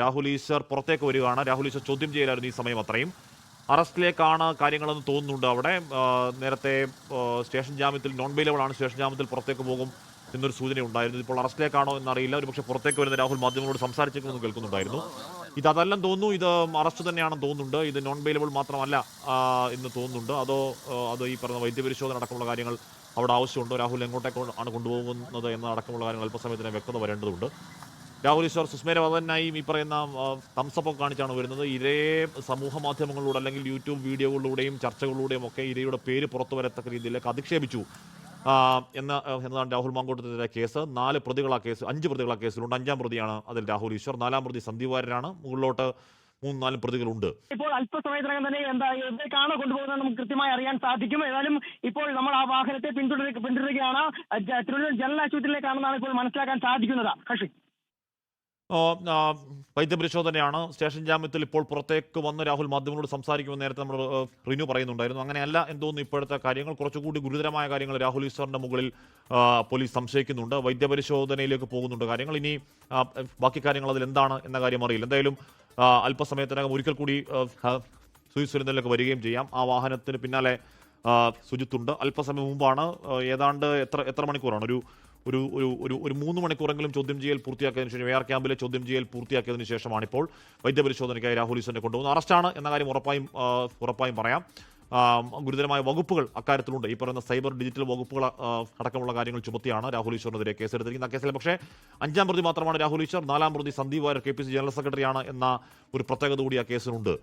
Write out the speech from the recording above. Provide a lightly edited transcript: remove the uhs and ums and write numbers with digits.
രാഹുൽ ഈശ്വർ പുറത്തേക്ക് വരികയാണ്. രാഹുൽ ഈശ്വർ ചോദ്യം ചെയ്യലായിരുന്നു ഈ സമയം അത്രയും. അറസ്റ്റിലേക്കാണ് കാര്യങ്ങളെന്ന് തോന്നുന്നുണ്ട് അവിടെ. നേരത്തെ സ്റ്റേഷൻ ജാമ്യത്തിൽ നോൺ ബെയിലബിൾ ആണ്, സ്റ്റേഷൻ ജാമ്യത്തിൽ പുറത്തേക്ക് പോകും എന്നൊരു സൂചന ഉണ്ടായിരുന്നു. ഇപ്പോൾ അറസ്റ്റിലേക്കാണോ എന്നറിയില്ല. ഒരുപക്ഷെ പുറത്തേക്ക് വരുന്ന രാഹുൽ മാധ്യമങ്ങളോട് സംസാരിച്ചേക്കുമെന്ന് കേൾക്കുന്നുണ്ടായിരുന്നു. ഇതല്ലെന്ന് തോന്നുന്നു, ഇത് അറസ്റ്റ് തന്നെയാണെന്ന് തോന്നുന്നുണ്ട്. ഇത് നോൺ ബെയിലബിൾ മാത്രമല്ല എന്ന് തോന്നുന്നുണ്ട്. അതോ അത് ഈ പറഞ്ഞ വൈദ്യപരിശോധന അടക്കമുള്ള കാര്യങ്ങൾ അവിടെ ആവശ്യമുണ്ടോ, രാഹുൽ എങ്ങോട്ടേക്കാണ് കൊണ്ടുപോകുന്നത് എന്നടക്കമുള്ള കാര്യങ്ങൾ അല്പസമയത്തിന് വ്യക്തത വരേണ്ടതുണ്ട്. രാഹുൽ ഈശ്വർ സുസ്മേരവദനായും ഈ പറയുന്ന തംസപ്പൊക്കെ കാണിച്ചാണ് വരുന്നത്. ഇരയെ സമൂഹ മാധ്യമങ്ങളിലൂടെ അല്ലെങ്കിൽ യൂട്യൂബ് വീഡിയോകളിലൂടെയും ചർച്ചകളിലൂടെയും ഒക്കെ ഇരയുടെ പേര് പുറത്തു വരത്തക്ക രീതിയിലേക്ക് അധിക്ഷേപിച്ചു എന്നതാണ് രാഹുൽ മാങ്കൂട്ടത്തിനെതിരെ കേസ്. 4 പ്രതികളാ കേസ്, 5 പ്രതികളാ കേസിലുണ്ട്. 5-ാം പ്രതിയാണ് അതിൽ രാഹുൽ ഈശ്വർ. 4-ാം പ്രതി സന്ദീപ് വാര്യരാണ്. മുകളിലോട്ട് 3-4 പ്രതികളുണ്ട്. ഇപ്പോൾ അല്പസമയത്തിനകം തന്നെ എവിടേക്കാണ് കൊണ്ടുപോകുന്നത് നമുക്ക് കൃത്യമായി അറിയാൻ സാധിക്കും. ഏതായാലും ഇപ്പോൾ നമ്മൾ ആ വാഹനത്തെ പിന്തുടരുകയാണ്. തിരുവനന്തപുരം ജനറൽ ആശുപത്രിയിലേക്കാണെന്നാണ് ഇപ്പോൾ മനസ്സിലാക്കാൻ സാധിക്കുന്നത്. ഹഷി, വൈദ്യപരിശോധനയാണ്. സ്റ്റേഷൻ ജാമ്യത്തിൽ ഇപ്പോൾ പുറത്തേക്ക് വന്ന് രാഹുൽ മാധ്യമങ്ങളോട് സംസാരിക്കുമെന്ന് നേരത്തെ നമ്മൾ റിനു പറയുന്നുണ്ടായിരുന്നു. അങ്ങനെയല്ല എന്തോന്നു ഇപ്പോഴത്തെ കാര്യങ്ങൾ. കുറച്ചുകൂടി ഗുരുതരമായ കാര്യങ്ങൾ രാഹുൽ ഈശ്വറിന്റെ മുകളിൽ പോലീസ് സംശയിക്കുന്നുണ്ട്. വൈദ്യപരിശോധനയിലേക്ക് പോകുന്നുണ്ട് കാര്യങ്ങൾ. ഇനി ബാക്കി കാര്യങ്ങൾ അതിൽ എന്താണ് എന്ന കാര്യം അറിയില്ല. എന്തായാലും അല്പസമയത്തിനകം ഒരിക്കൽ കൂടി സുജിത് സുരേന്ദ്രനിലേക്ക് വരികയും ചെയ്യാം. ആ വാഹനത്തിന് പിന്നാലെ സുജിത്തുണ്ട്. അല്പസമയം മുമ്പാണ്, ഏതാണ്ട് എത്ര മണിക്കൂറാണ്, ഒരു ഒരു ഒരു ഒരു ഒരു 3 മണിക്കൂറെങ്കിലും ചോദ്യം ചെയ്യൽ പൂർത്തിയാക്കിയതിനു ശേഷം AR ക്യാമ്പിലെ ചോദ്യം ചെയ്യൽ പൂർത്തിയാക്കിയതിനു ശേഷമാണ് ഇപ്പോൾ വൈദ്യപരിശോധനയ്ക്കായി രാഹുൽ ഈശ്വറിനെ കൊണ്ടുപോകുന്നത്. അറസ്റ്റാണ് എന്ന കാര്യം ഉറപ്പായും പറയാം. ഗുരുതരമായ വകുപ്പുകൾ അക്കാര്യത്തിലുണ്ട്. ഈ പറയുന്ന സൈബർ ഡിജിറ്റൽ വകുപ്പുകൾ അടക്കമുള്ള കാര്യങ്ങൾ ചുമത്തിയാണ് രാഹുൽ ഈശ്വറിനെതിരെ കേസെടുത്തിരിക്കുന്നത്. ആ കേസിൽ പക്ഷേ 5-ാം പ്രതി മാത്രമാണ് രാഹുൽ ഈശ്വർ. 4-ാം പ്രതി സന്ദീപ് വാര്യർ KPCC ജനറൽ സെക്രട്ടറിയാണ് എന്ന ഒരു പ്രത്യേകത കൂടി ആ കേസിനുണ്ട്.